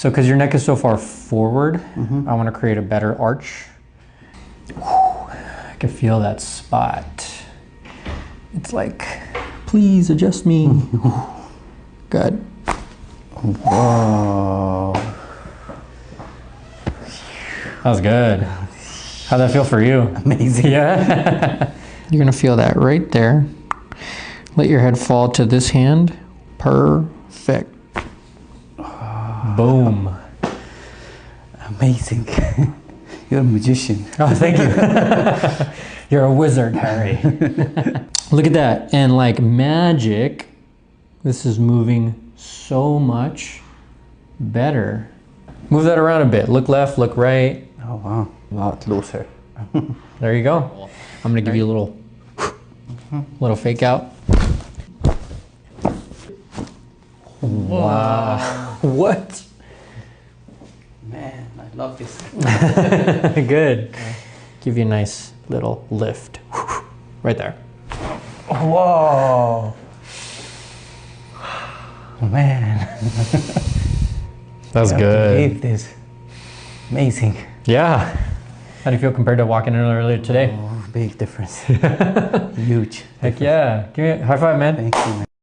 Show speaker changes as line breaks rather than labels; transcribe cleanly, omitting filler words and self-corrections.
So because your neck is so far forward, I want to create a better arch. I can feel that spot. It's like, please adjust me. Good.
Whoa.
That was good. How'd that feel for you?
Amazing.
Yeah. You're gonna feel that right there. Let your head fall to this hand. Perfect. Boom.
Amazing. You're a magician.
Oh, thank you. You're a wizard, Harry. Look at that. And like magic, this is moving so much better. Move that around a bit. Look left, look right.
Oh, wow. A lot looser.
There you go. I'm gonna give you a little fake out. Wow. What?
Man, I love this.
Good. Give you a nice little lift. Right there.
Whoa. Man.
That's
I
good.
believe this. Amazing.
Yeah. How do you feel compared to walking in earlier today?
Oh, big difference. Huge.
Heck yeah. Give me a high five, man.
Thank you, man.